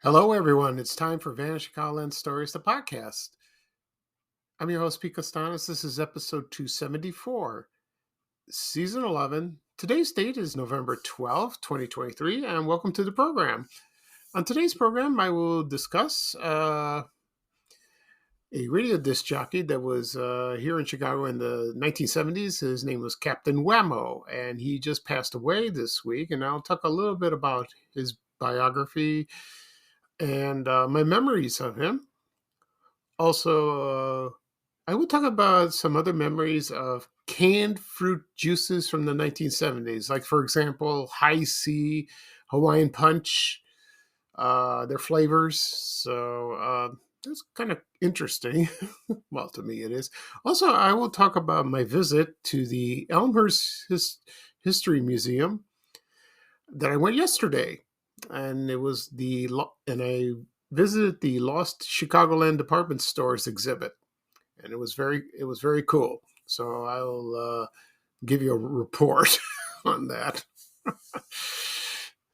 Hello, everyone. It's time for Chicagoland Stories, the podcast. I'm your host, Pete Costanis. This is episode 274, season 11. Today's date is November 12th, 2023, and welcome to the program. On today's program, I will discuss a radio disc jockey that was here in Chicago in the 1970s. His name was Captain Whammo, and he just passed away this week, and I'll talk a little bit about his biography and my memories of him. Also, I will talk about some other memories of canned fruit juices from the 1970s, like, for example, High C, Hawaiian Punch, their flavors. So that's kind of interesting. Well, to me it is. Also, I will talk about my visit to the Elmhurst History Museum that I went yesterday. And I visited the Lost Chicagoland department stores exhibit, and it was very cool. So I'll give you a report on that.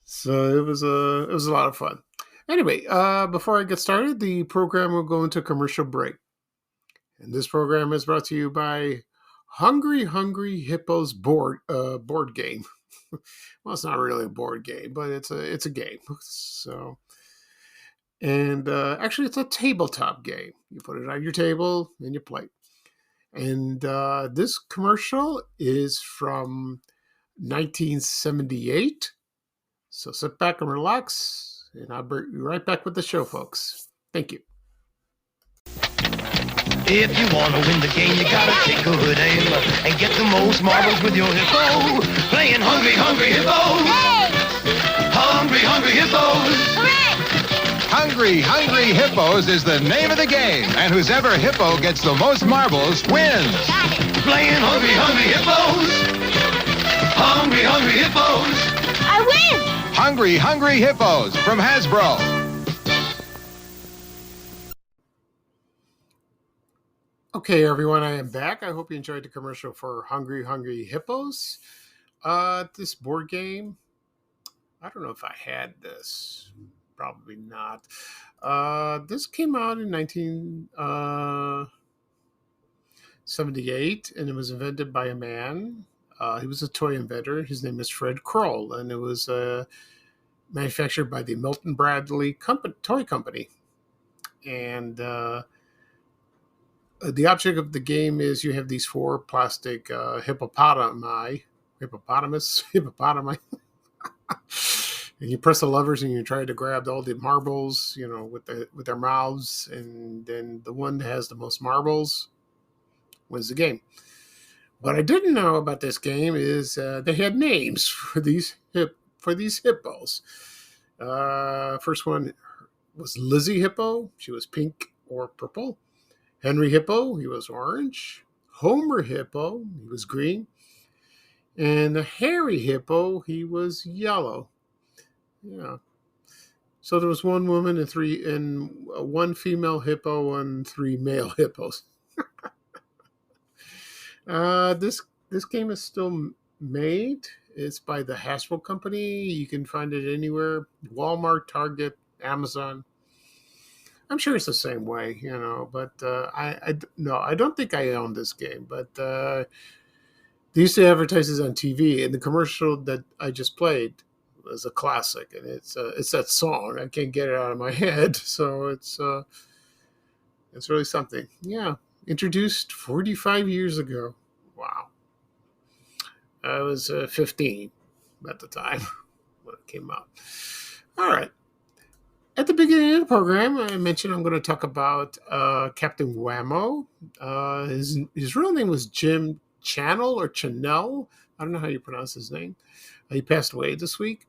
So it was a lot of fun. Anyway, before I get started, the program will go into commercial break, and this program is brought to you by Hungry Hippos board game. Well, it's not really a board game, but it's a game. So, and actually, it's a tabletop game. You put it on your table and you play. And this commercial is from 1978. So sit back and relax, and I'll be right back with the show, folks. Thank you. If you want to win the game, you gotta take good aim and get the most marbles with your hippo. Playing Hungry Hippos. Hey! Hungry Hippos. Hooray! Hungry Hippos is the name of the game, and whoever hippo gets the most marbles wins. Got it. Playing Hungry Hippos. Hungry Hippos. I win! Hungry Hippos from Hasbro. Okay, everyone, I am back. I hope you enjoyed the commercial for Hungry Hippos. This board game, I don't know if I had this. Probably not. This came out in 1978, and it was invented by a man. He was a toy inventor. His name is Fred Kroll, and it was manufactured by the Milton Bradley Toy Company. And the object of the game is you have these four plastic hippopotami. And you press the levers and you try to grab all the marbles, with their mouths, and then the one that has the most marbles wins the game. What I didn't know about this game is they had names for these hippos. First one was Lizzie Hippo. She was pink or purple. Henry Hippo, he was orange. Homer Hippo, he was green. And the Harry Hippo, he was yellow. Yeah. So there was one woman and one female hippo and three male hippos. This game is still made. It's by the Hasbro company. You can find it anywhere: Walmart, Target, Amazon. I'm sure it's the same way, But I don't think I own this game. But they used to advertise this on TV, and the commercial that I just played was a classic, and it's that song. I can't get it out of my head, so it's really something. Yeah, introduced 45 years ago. Wow, I was 15 at the time when it came out. All right. At the beginning of the program, I mentioned I'm going to talk about Captain Whammo. His real name was Jim Channell or Channell. I don't know how you pronounce his name. He passed away this week.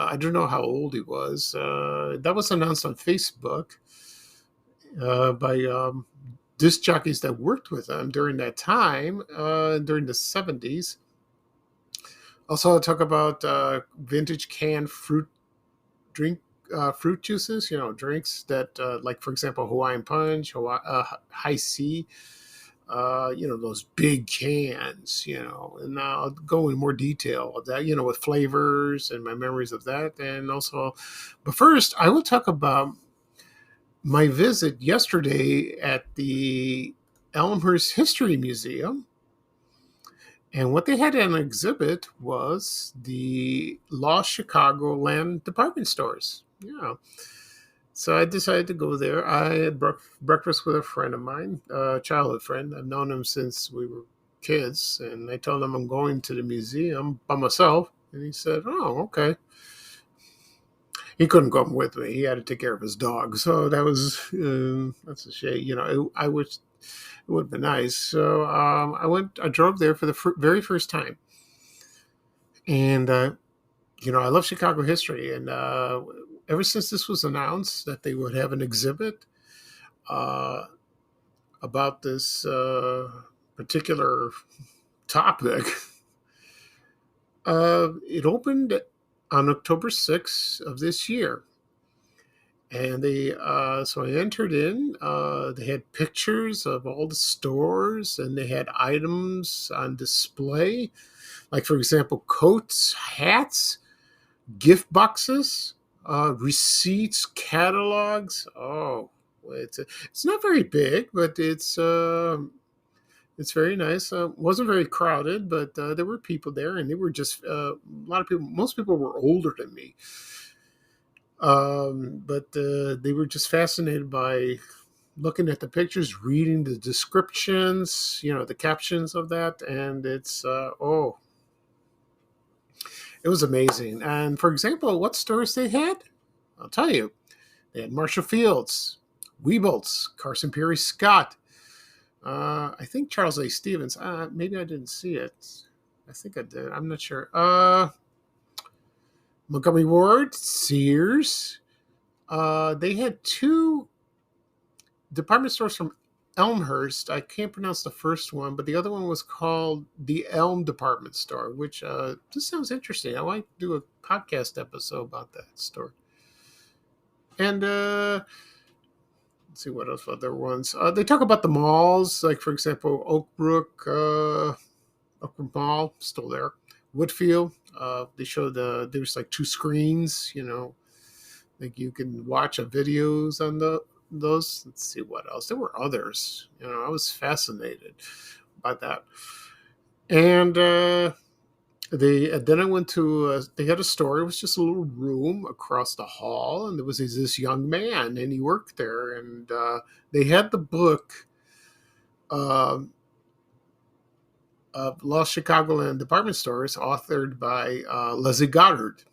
I don't know how old he was. That was announced on Facebook by disc jockeys that worked with him during that time, during the 70s. Also, I'll talk about vintage canned fruit juices, drinks that, like, for example, Hawaiian Punch, High C, those big cans, and I'll go in more detail of that, with flavors and my memories of that. And also, but first, I will talk about my visit yesterday at the Elmhurst History Museum. And what they had in an exhibit was the lost Chicagoland department stores. Yeah. So I decided to go there. I had breakfast with a friend of mine, a childhood friend. I've known him since we were kids. And I told him I'm going to the museum by myself. And he said, "Oh, okay." He couldn't come with me. He had to take care of his dog. So that's a shame. I wish it would have been nice. So I drove there for the very first time. And, I love Chicago history. And ever since this was announced that they would have an exhibit uh, about this particular topic, it opened on October 6th of this year. And so I entered in. They had pictures of all the stores, and they had items on display, like, for example, coats, hats, gift boxes, receipts, catalogs. Oh, it's not very big, but it's very nice. Wasn't very crowded, but there were people there, and they were just a lot of people. Most people were older than me. But they were just fascinated by looking at the pictures, reading the descriptions, the captions of that. And it was amazing. And for example, what stores they had, I'll tell you. They had Marshall Fields, Weebles, Carson Perry Scott. I think Charles A. Stevens. Maybe I didn't see it. I think I did. I'm not sure. Montgomery Ward, Sears. They had two department stores from Elmhurst. I can't pronounce the first one, but the other one was called the Elm Department Store, which this sounds interesting. I might do a podcast episode about that store. And let's see what else other ones. They talk about the malls, like, for example, Oakbrook Mall, still there. Woodfield. They showed there's like two screens, like you can watch videos on those. Let's see what else. There were others. I was fascinated by that. And then I went to. They had a store. It was just a little room across the hall, and there was this young man, and he worked there. And they had the book of Lost Chicagoland Department Stores, authored by Leslie Goddard,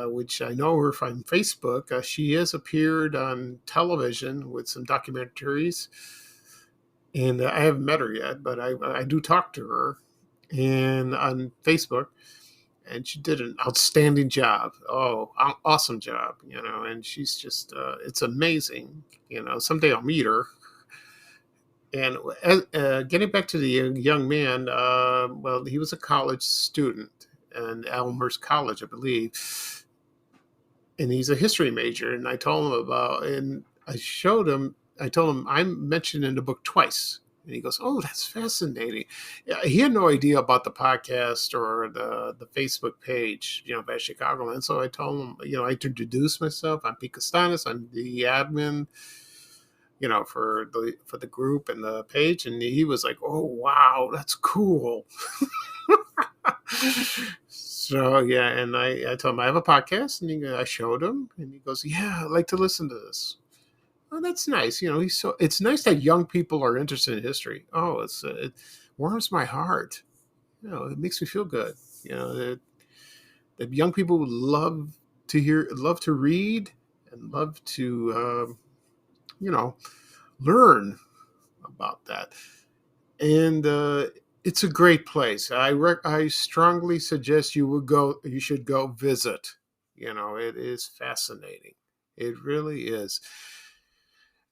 which I know her from Facebook. She has appeared on television with some documentaries, and I haven't met her yet, but I do talk to her and on Facebook, and she did an outstanding job. Oh, awesome job, and she's just, it's amazing. Someday I'll meet her. And getting back to the young man, well, he was a college student at Elmhurst College, I believe. And he's a history major. And I told him I told him I'm mentioned in the book twice. And he goes, "Oh, that's fascinating." Yeah, he had no idea about the podcast or the Facebook page, by Chicagoland. So I told him, I introduced myself. I'm Pete Costanis. I'm the admin, for the group and the page. And he was like, "Oh, wow, that's cool." So yeah, and I told him I have a podcast, and I showed him, and he goes, "Yeah, I'd like to listen to this." Oh, that's nice. It's nice that young people are interested in history. Oh, it warms my heart. It makes me feel good. That young people would love to read, and love to, learn about that. And It's a great place. I strongly suggest you should go visit. It is fascinating. It really is.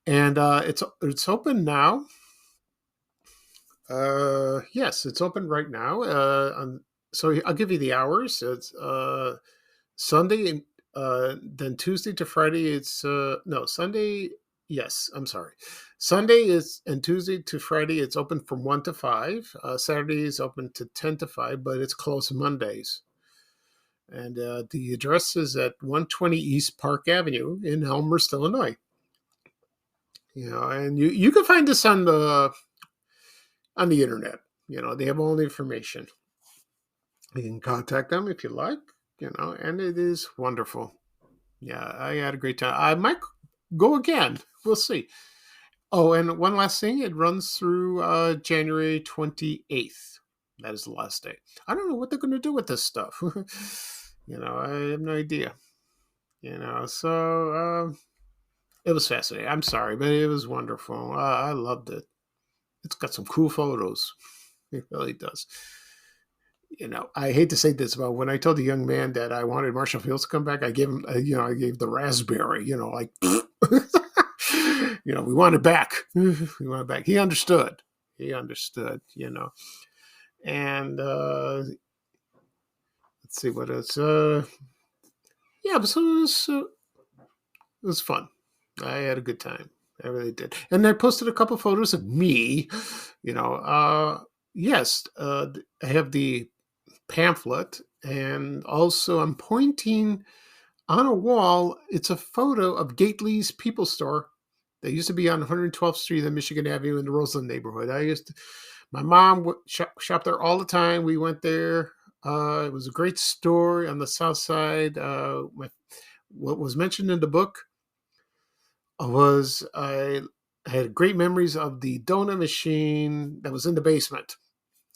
And it's open now. Yes, it's open right now. So I'll give you the hours. It's Sunday and then Tuesday to Friday. It's no Sunday. Yes, I'm sorry. Sunday is and Tuesday to Friday. It's open from 1 to 5. Saturday is open to 10 to 5, but it's closed Mondays. And the address is at 120 East Park Avenue in Elmhurst, Illinois. And you can find this on the internet. They have all the information. You can contact them if you like. And it is wonderful. Yeah, I had a great time. I might go again. We'll see. Oh, and one last thing. It runs through January 28th. That is the last day. I don't know what they're going to do with this stuff. I have no idea. So it was fascinating. I'm sorry, but it was wonderful. I loved it. It's got some cool photos. It really does. I hate to say this, but when I told the young man that I wanted Marshall Fields to come back, I gave him, I gave the raspberry, like, we want it back. We want it back. He understood. And let's see what else. Yeah, so it was fun. I had a good time. I really did. And I posted a couple photos of me. Yes, I have the pamphlet, and also I'm pointing on a wall. It's a photo of Gately's People Store that used to be on 112th Street and Michigan Avenue in the Roseland neighborhood. My mom shopped there all the time. We went there. It was a great store on the south side. What was mentioned in the book was I had great memories of the donut machine that was in the basement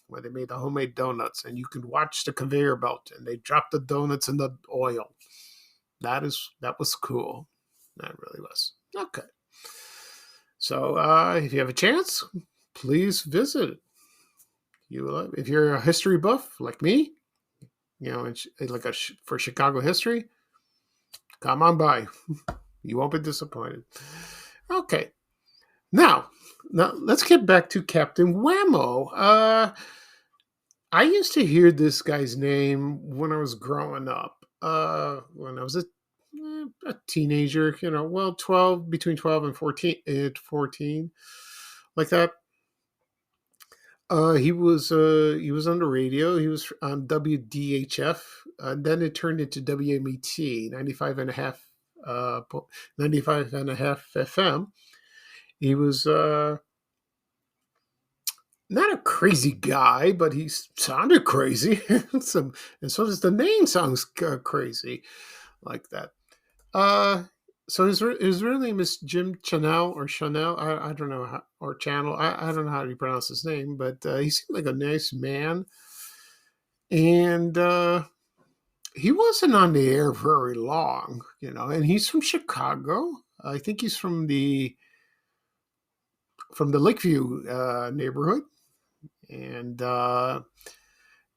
where they made the homemade donuts, and you could watch the conveyor belt, and they dropped the donuts in the oil. That was cool. That really was. Okay. So if you have a chance, please visit. If you're a history buff like me, for Chicago history, come on by. You won't be disappointed. Okay. Now let's get back to Captain Whammo. I used to hear this guy's name when I was growing up. When I was a teenager, between 12 and 14, like that. He was on the radio. He was on WDHF. Then it turned into WMET, 95 and a half, 95 and a half FM. He was not a crazy guy, but he sounded crazy. And so does the name sounds crazy like that. So his real name is Jim Channell or Channell. I don't know how, or Channel. I don't know how to pronounce his name, but he seemed like a nice man. And he wasn't on the air very long, and he's from Chicago. I think he's from the Lakeview neighborhood. And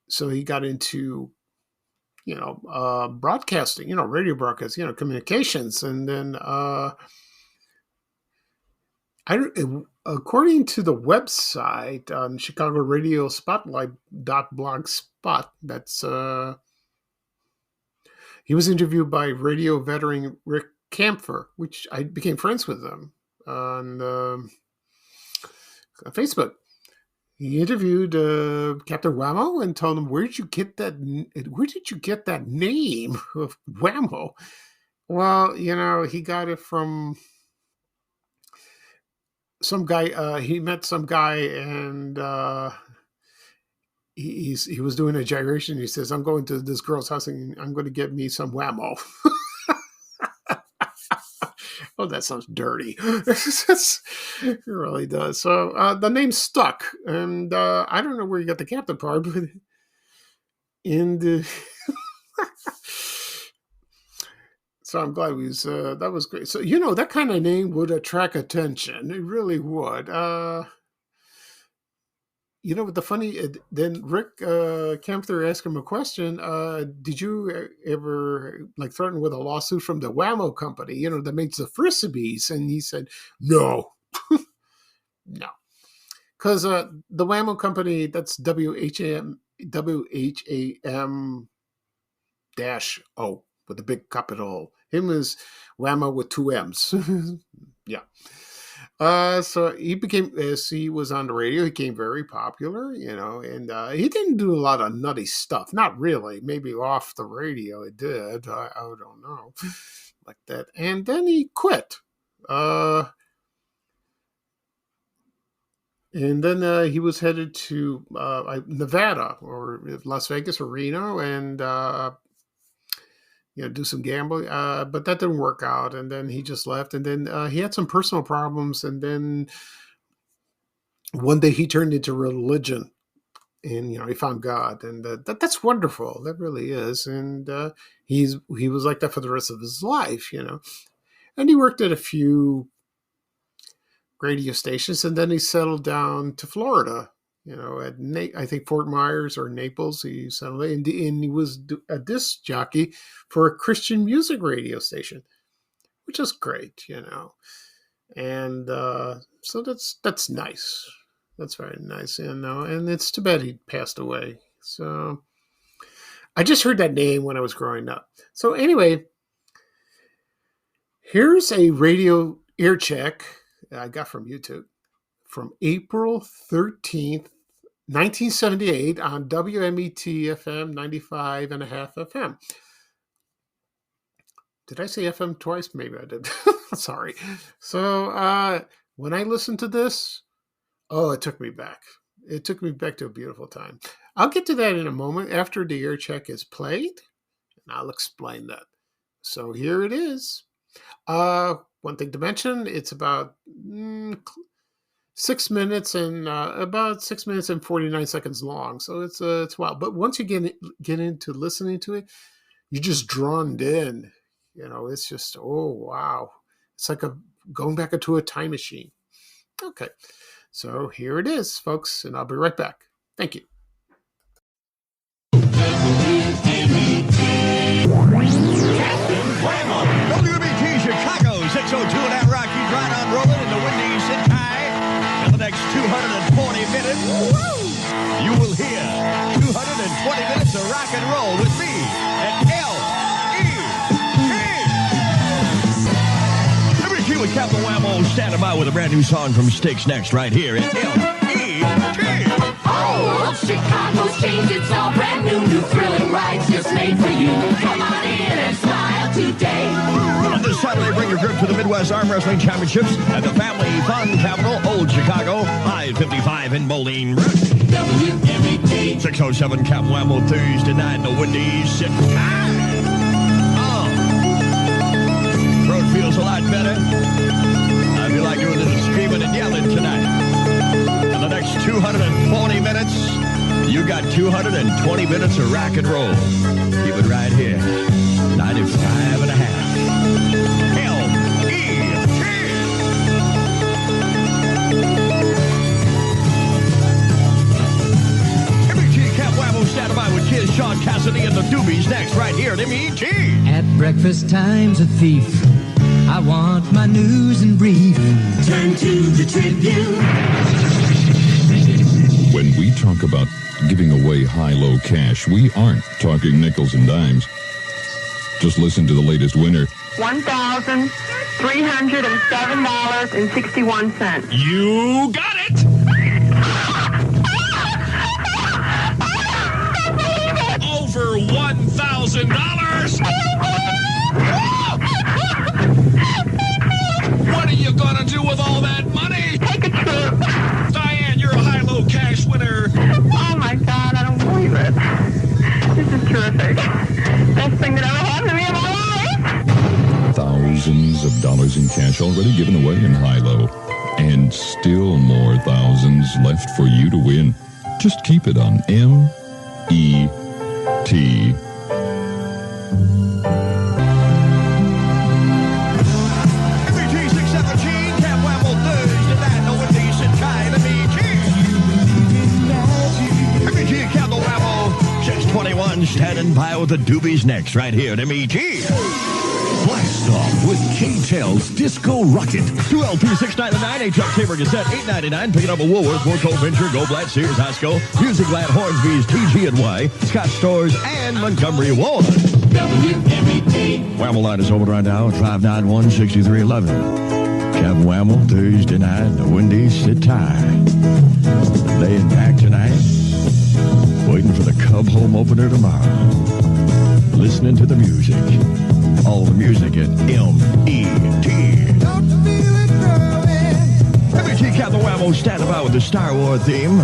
so he got into broadcasting, radio broadcast, communications. And then according to the website on Chicago Radio Spotlight.blogspot, that's he was interviewed by radio veteran Rick Kampfer, which I became friends with him on Facebook. He interviewed Captain Whammo and told him, "Where did you get that name of Whammo?" Well, he got it from some guy. He met some guy, and he was doing a gyration. He says, "I'm going to this girl's house, and I'm going to get me some Whammo." Oh, that sounds dirty. It really does. So the name stuck, and I don't know where you got the captain part, but in the so I'm glad that was great. So that kind of name would attract attention. It really would. the funny, then Rick Kempter asked him a question. Did you ever like threaten with a lawsuit from the Whammo company, that makes the Frisbees? And he said, no, no. Because the Whammo company, that's WHAM dash O with a big capital. Him is Whammo with two M's. Yeah. So he became, as he was on the radio, he became very popular, and he didn't do a lot of nutty stuff. Not really. Maybe off the radio it did. I don't know. Like that. And then he quit. And then he was headed to Nevada or Las Vegas or Reno and, do some gambling. But that didn't work out. And then he just left. And then he had some personal problems. And then one day he turned into religion. And, he found God. And that's wonderful. That really is. And he was like that for the rest of his life, And he worked at a few radio stations, and then he settled down to Florida, at I think Fort Myers or Naples. He settled in, and he was a disc jockey for a Christian music radio station, which is great, And so that's nice. That's very nice, and it's too bad he passed away. So I just heard that name when I was growing up. So anyway, here's a radio ear check I got from YouTube from April 13th, 1978 on WMET FM 95.5 FM. Did I say FM twice? Maybe I did. Sorry. So when I listened to this, it took me back. It took me back to a beautiful time. I'll get to that in a moment after the ear check is played, and I'll explain that. So here it is. One thing to mention, it's about 6 minutes and about 6 minutes and 49 seconds long. So it's wild. But once you get into listening to it, you're just drawn in. It's just, oh wow, it's like going back into a time machine. Okay, so here it is, folks, and I'll be right back. Thank you. Captain Whammo. WMET Chicago 602 and that rock keeps right on rolling in the windy sit high. In the next 240 minutes, you will hear 220 minutes of rock and roll with me at L-E-T. Every key with Captain Whammo standing by with a brand new song from Styx next right here at L-E-T. Oh, Chicago's changed. It's all brand new thrilling rides just made for you. Come on in and smile today. This Saturday, bring your group to the Midwest Arm Wrestling Championships at the Family Fun Capital, Old Chicago, I-55 in Moline Road. WMET 607 Captain Whammo Thursday night in the windy sit. Road feels a lot better. I feel like doing a little screaming and yelling tonight. In the next 240 minutes, you got 220 minutes of rock and roll. Keep it right here. 95.5. Standing by with Kiz, Sean Cassidy, and the Doobies next right here at MET. At breakfast time's a thief. I want my news and brief. Turn to the Tribune. When we talk about giving away high-low cash, we aren't talking nickels and dimes. Just listen to the latest winner. $1,307.61. You got it! Over $1,000! What are you gonna do with all that money? Take a trip. Diane, you're a high-low cash winner. Oh my God, I don't believe it. This is terrific. Best thing that ever happened to me in my life. Thousands of dollars in cash already given away in high-low. And still more thousands left for you to win. Just keep it on MET. MET 617, Cap Whammo Thursday night, no one decent kind of MET. Style with the Doobies next, right here at MET. Blast off with K-Tel's Disco Rocket. 2LP $6.99, 8-track taper cassette $8.99. Pick it up at Woolworth, Warco, Venture, Go Blatt, Sears, Hasco, Musicland, Hornsby's, TG&Y, Scott Stores, and Montgomery Ward. WMET. Whammo line is open right now at 591-6311. Captain Whammo, Thursday night, the Wendy's sit tight. Laying back tonight, waiting for the Cub home opener tomorrow. Listening to the music. All the music at MET. MET Captain Whammo standing by with the Star Wars theme.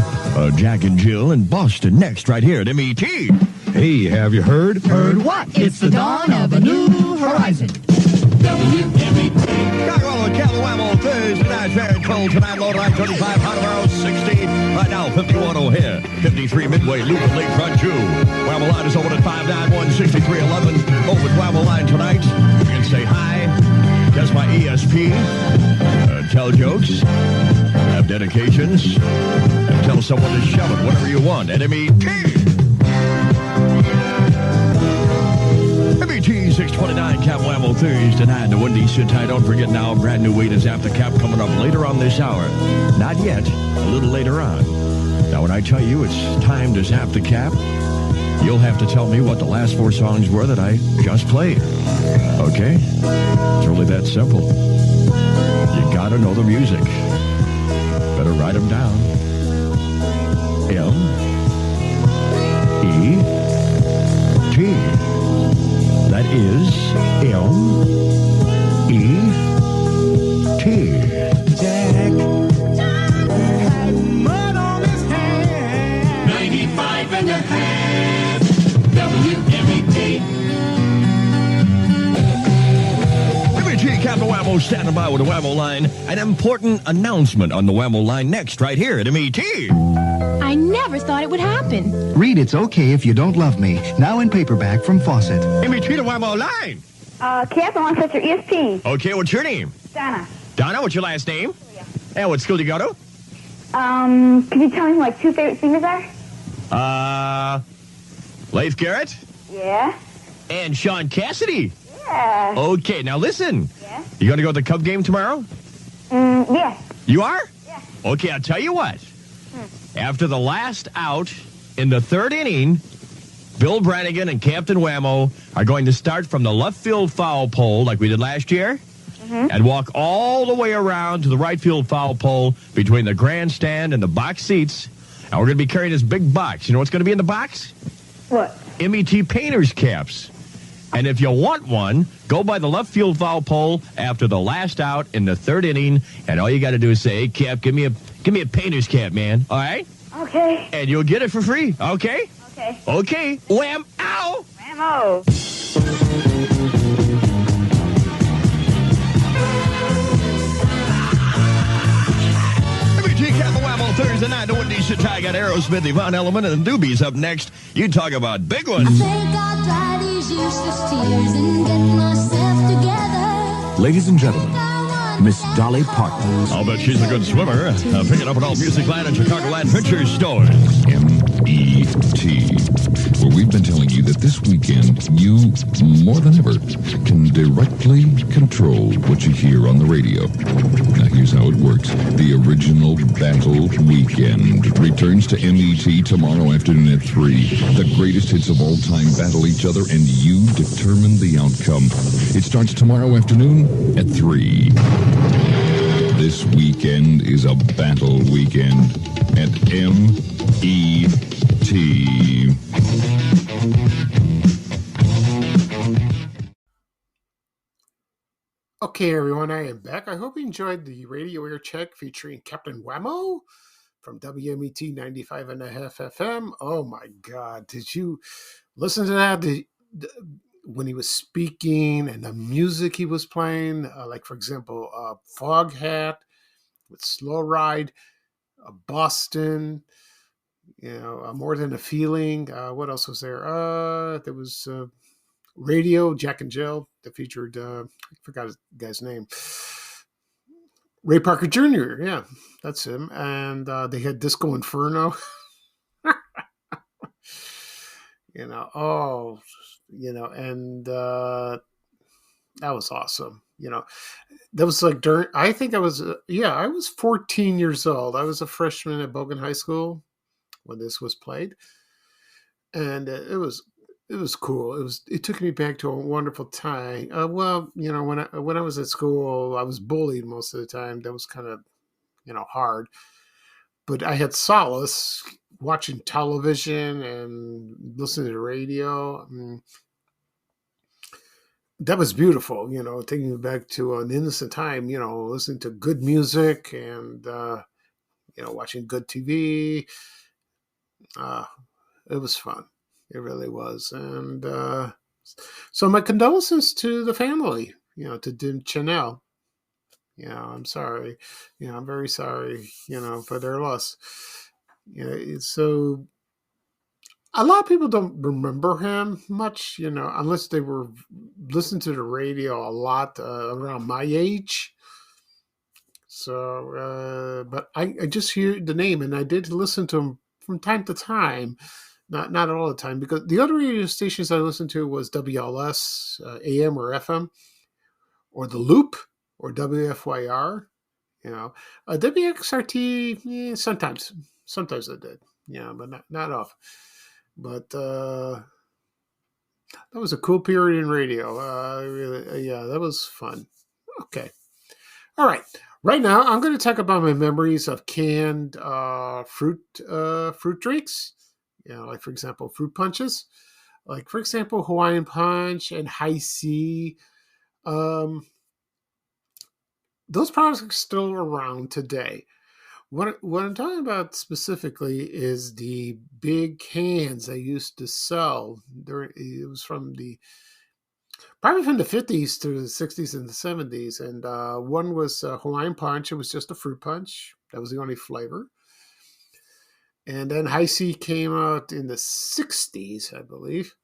Jack and Jill in Boston next, right here at MET. Hey, have you heard? Heard what? It's the dawn of a new horizon. WMET. Chicagoland, Captain Whammo, Thursday night, very cold tonight, low line 35, hot tomorrow 60. Right now, 51 O'Hare, 53 Midway, Loop and Lakefront 2. Whammo line is open at 591-6311. Open Whammo line tonight. You can say hi, guess my ESP, tell jokes, have dedications, and tell someone to shove it, whatever you want at MET. MET 629, Cap Whammo, Thursday night, the Wendy's sit tight. Don't forget now, brand new Wait is After Cap coming up later on this hour. Not yet, a little later on. Now, when I tell you it's time to zap the cap, you'll have to tell me what the last 4 songs were that I just played. Okay? It's really that simple. You gotta know the music. Better write them down. M-E-T. That is M-E-T. Jack. 95 and a half. WMET. MET Captain Whammo standing by with the Whammo line. An important announcement on the Whammo line next, right here at MET. I never thought it would happen. Read It's Okay If You Don't Love Me, now in paperback from Fawcett. MET the Whammo line. Captain wants to set your ESP. Okay, what's your name? Donna. Donna, what's your last name? And what school do you go to? Can you tell me who my 2 favorite singers are? Leif Garrett Yeah. and Sean Cassidy. Yeah. Okay, now listen. Yeah. You gonna go to the Cub game tomorrow? Yeah. You are? Yeah. Okay, I'll tell you what. After the last out in the 3rd inning, Bill Brannigan and Captain Whammo are going to start from the left field foul pole like we did last year and walk all the way around to the right field foul pole between the grandstand and the box seats. And we're going to be carrying this big box. You know what's going to be in the box? What? MET painters caps. And if you want one, go by the left field foul pole after the last out in the 3rd inning, and all you got to do is say, "Hey, Cap, give me a painter's cap, man." All right? Okay. And you'll get it for free. Okay? Okay. Okay. Wham! Ow! Whammo. MET Captain Whammo, Thursday night, the Wendy's Chicago got Aerosmith, Yvonne Elliman, and the Doobies up next. You talk about big ones. I think I'll dry these useless tears and get myself together. Ladies and gentlemen, Miss Dolly Parton. I'll bet she's a good swimmer. Pick it up at all Musicland and Chicagoland picture stores. MET, where we've been telling you that this weekend, you, more than ever, can directly control what you hear on the radio. Now, here's how it works. The original Battle Weekend returns to MET tomorrow afternoon at 3. The greatest hits of all time battle each other, and you determine the outcome. It starts tomorrow afternoon at 3. This weekend is a battle weekend at MET. Okay, everyone, I am back. I hope you enjoyed the radio air check featuring Captain Whammo from WMET 95.5 FM. Oh my God, did you listen to that? When he was speaking and the music he was playing, like for example, Foghat with Slow Ride, Boston, More Than a Feeling. What else was there? There was Radio, Jack and Jill, that featured, I forgot his guy's name, Ray Parker Jr. Yeah, that's him. And they had Disco Inferno. Oh, and that was awesome. That was like during, I think I was 14 years old. I was a freshman at Bogan High School when this was played. And it was cool. It took me back to a wonderful time. Well, when I was at school, I was bullied most of the time. That was kind of hard. But I had solace watching television and listening to the radio. I mean, that was beautiful. Taking me back to an innocent time. Listening to good music and watching good TV. Uh, it was fun. It really was. And so my condolences to the family, to Channell. I'm sorry. I'm very sorry, for their loss. So a lot of people don't remember him much, unless they were listening to the radio a lot around my age. So, but I just hear the name, and I did listen to him from time to time. Not all the time, because the other radio stations I listened to was WLS, AM or FM, or The Loop, or WFYR. WXRT, sometimes I did, but not often. But that was a cool period in radio. Really, yeah, that was fun. Okay, all right. Right now, I'm going to talk about my memories of canned fruit drinks. Like for example, fruit punches. Like for example, Hawaiian Punch and High C. Those products are still around today. What I'm talking about specifically is the big cans they used to sell. It was probably from the 50s to the 60s and the 70s. And one was Hawaiian Punch. It was just a fruit punch. That was the only flavor. And then High C came out in the 60s, I believe.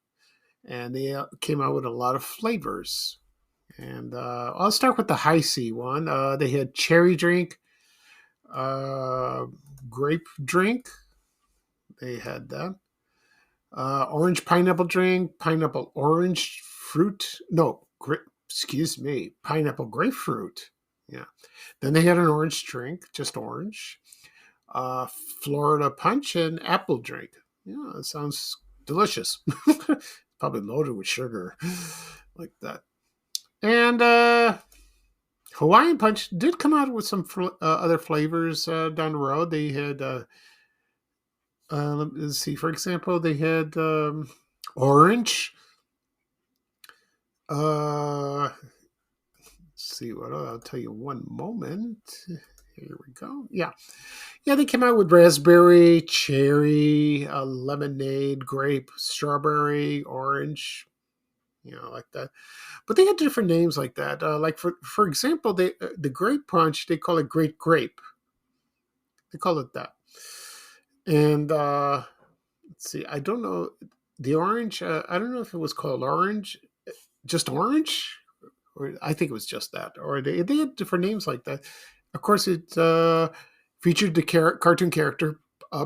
And they came out with a lot of flavors. And I'll start with the High C one. They had cherry drink, grape drink. They had that. Orange pineapple drink, pineapple orange fruit. No, excuse me, pineapple grapefruit. Yeah. Then they had an orange drink, just orange. Florida punch and apple drink. Yeah, that sounds delicious. Probably loaded with sugar, like that. And Hawaiian Punch did come out with some other flavors down the road. They had, let's see, for example, they had orange. Let's see what I'll tell you one moment. Here we go. Yeah, they came out with raspberry, cherry, lemonade, grape, strawberry, orange. Like that. But they had different names like that. Like for example, the grape punch, they call it Great Grape. They call it that. And let's see, I don't know the orange. I don't know if it was called orange, just orange, or I think it was just that. Or they had different names like that. Of course, it featured the cartoon character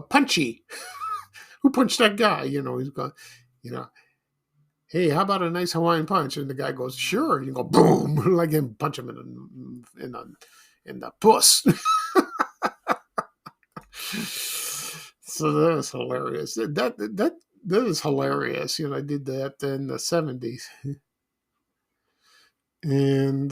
Punchy, who punched that guy. He's gone. Hey, how about a nice Hawaiian Punch? And the guy goes, sure. And you go, boom, like him, punch him in the puss. So that was hilarious. That is hilarious. I did that in the 70s. And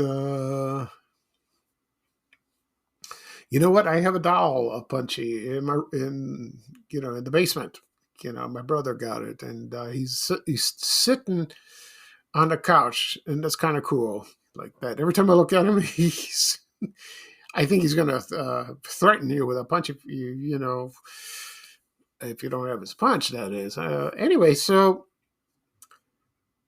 you know what? I have a doll of Punchy in the basement. My brother got it, and he's sitting on the couch, and that's kind of cool, like that. Every time I look at him, I think he's going to threaten you with a punch if if you don't have his punch. That is. Anyway, so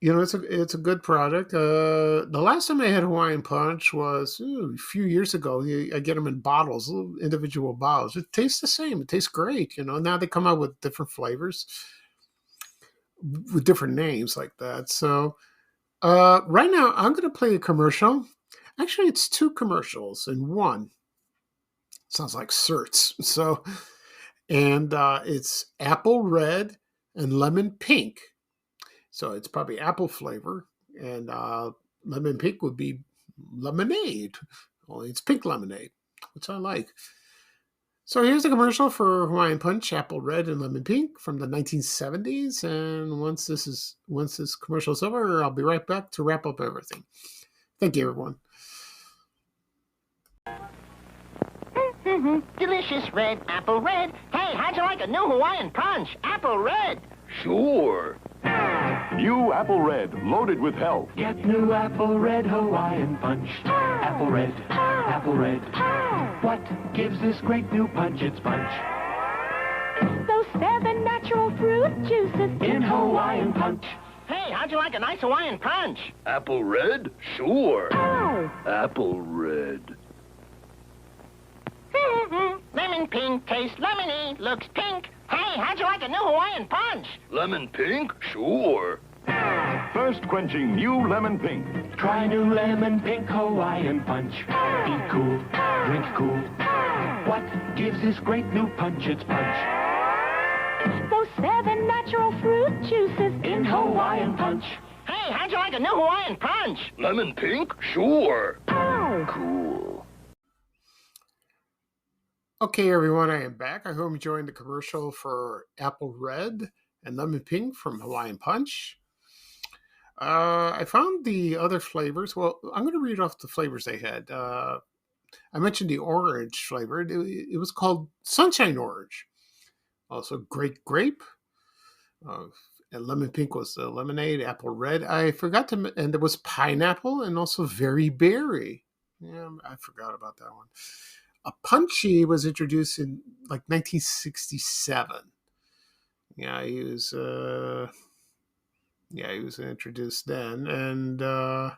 it's a good product. The last time I had Hawaiian Punch was a few years ago. I get them in bottles, little individual bottles. It tastes the same. It tastes great. Now they come out with different flavors, with different names like that. So right now I'm going to play a commercial. Actually, it's two commercials in one. Sounds like certs. So, and it's apple red and lemon pink. So it's probably apple flavor, and lemon pink would be lemonade. Only it's pink lemonade, which I like. So here's a commercial for Hawaiian Punch, Apple Red and Lemon Pink from the 1970s. And once this commercial is over, I'll be right back to wrap up everything. Thank you, everyone. Delicious red, apple red. Hey, how'd you like a new Hawaiian Punch? Apple red. Sure. New Apple Red, loaded with health. Get new Apple Red Hawaiian Punch. Apple Red, Apple Red. What gives this great new punch its punch? Those 7 natural fruit juices In Hawaiian Punch. Hey, how'd you like a nice Hawaiian Punch? Apple Red? Sure. Oh. Apple Red. Lemon pink tastes lemony, looks pink. Hey, how'd you like a new Hawaiian Punch? Lemon Pink? Sure. Thirst-quenching new Lemon Pink. Try new lemon pink Hawaiian Punch. Be cool, drink cool. What gives this great new punch its punch? Those 7 natural fruit juices In Hawaiian Punch. Hey, how'd you like a new Hawaiian Punch? Lemon Pink? Sure. Oh. Cool. Okay, everyone, I am back. I hope you enjoyed the commercial for Apple Red and Lemon Pink from Hawaiian Punch. I found the other flavors. Well, I'm going to read off the flavors they had. I mentioned the orange flavor. It was called Sunshine Orange. Also, Great Grape. And Lemon Pink was the lemonade. Apple Red. I forgot to, and there was pineapple and also Very Berry. Yeah, I forgot about that one. A Punchy was introduced in like 1967. Yeah, he was introduced then, and I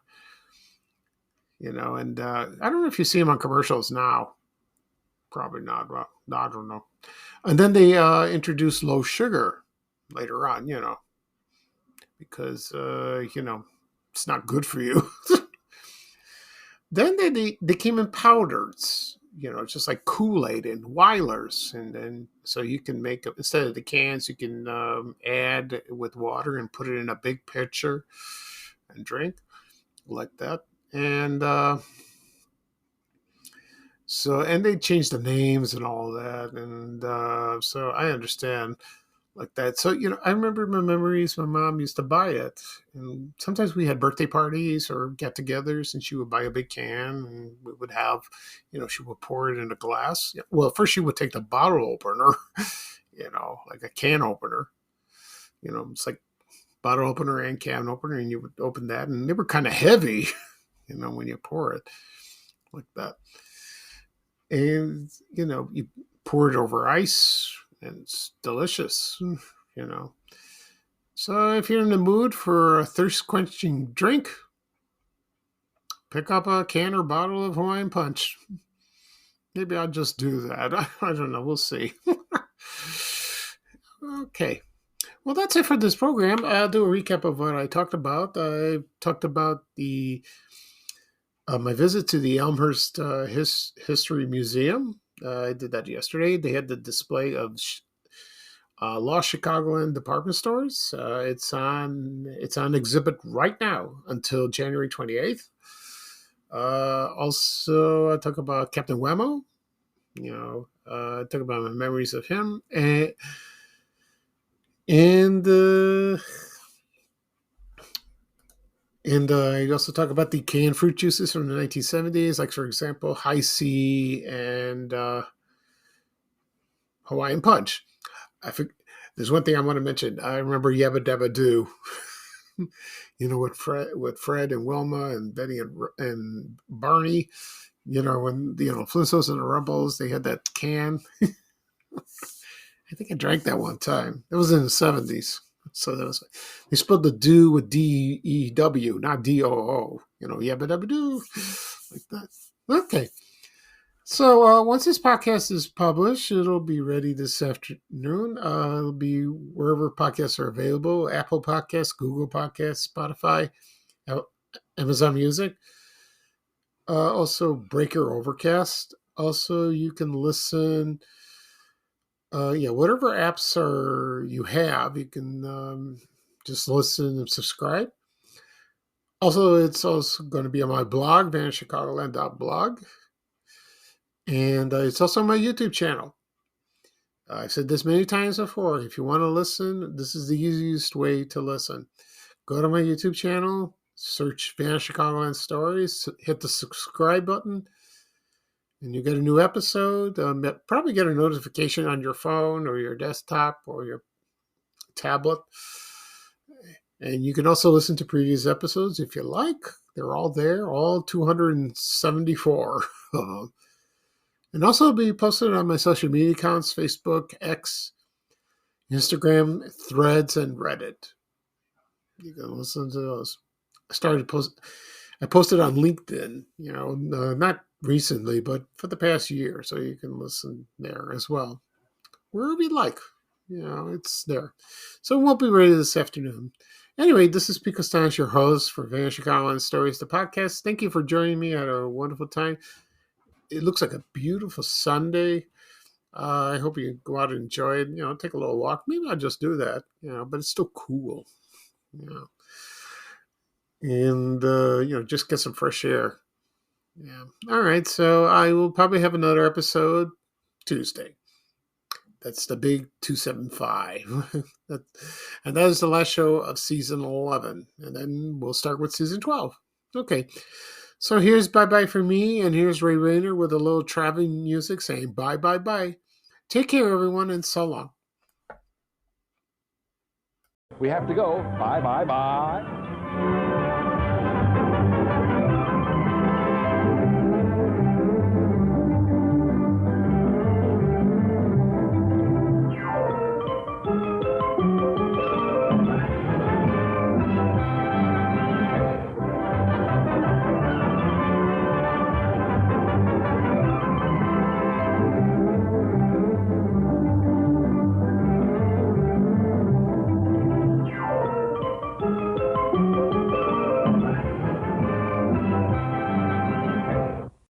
don't know if you see him on commercials now. Probably not. Well, I don't know. And then they introduced low sugar later on, because it's not good for you. Then they came in powders. Just like Kool-Aid and Weilers. And then, so you can make, instead of the cans, you can add with water and put it in a big pitcher and drink like that. And and they changed the names and all that. And so I understand like that. So, I remember my memories, my mom used to buy it. And sometimes we had birthday parties or get-togethers, and she would buy a big can, and we would have, she would pour it in a glass. Well, first she would take the bottle opener, like a can opener. It's like bottle opener and can opener, and you would open that, and they were kind of heavy, when you pour it like that. And, you pour it over ice, and it's delicious, So if you're in the mood for a thirst-quenching drink, pick up a can or bottle of Hawaiian Punch. Maybe I'll just do that. I don't know. We'll see. Okay. Well, that's it for this program. I'll do a recap of what I talked about. I talked about my visit to the Elmhurst History Museum. I did that yesterday. They had the display of Lost Chicagoland department stores. It's on exhibit right now until January 28th. Also, I talk about Captain Whammo. I talk about my memories of him, and I also talk about the canned fruit juices from the 1970s, like, for example, High C and Hawaiian Punch. There's one thing I want to mention. I remember Yabba Dabba Doo. With Fred and Wilma and Betty and Barney. When Flintstones and the Rumbles, they had that can. I think I drank that one time. It was in the 70s. So they spelled the do with D-E-W, not D-O-O. Yabba Dabba Doo, like that. Okay. So once this podcast is published, it'll be ready this afternoon. It'll be wherever podcasts are available: Apple Podcasts, Google Podcasts, Spotify, Amazon Music. Also, Breaker, Overcast. Also, you can listen. Whatever apps you have, you can Just listen and subscribe. Also, it's also going to be on my blog, vanchicagoland.blog. And it's also on my YouTube channel. I've said this many times before. If you want to listen, this is the easiest way to listen. Go to my YouTube channel, search Van Chicagoland Stories, hit the subscribe button, and you get a new episode. Probably get a notification on your phone or your desktop or your tablet. And you can also listen to previous episodes if you like. They're all there, all 274. And also it'll be posted on my social media accounts, Facebook, X, Instagram, Threads, and Reddit. You can listen to those. I posted on LinkedIn, not recently, but for the past year. So you can listen there as well. Wherever you like, it's there. So it won't be ready this afternoon. Anyway, this is Pete Costanis, your host for Van Chicagoland Stories, the podcast. Thank you for joining me. I had a wonderful time. It looks like a beautiful Sunday. I hope you go out and enjoy it. Take a little walk. Maybe I'll just do that, but it's still cool, And, just get some fresh air. Yeah. All right. So I will probably have another episode Tuesday. That's the big 275. And that is the last show of season 11. And then we'll start with season 12. Okay. So here's bye-bye for me. And here's Ray Rayner with a little traveling music saying bye, bye, bye. Take care, everyone, and so long. We have to go. Bye, bye, bye.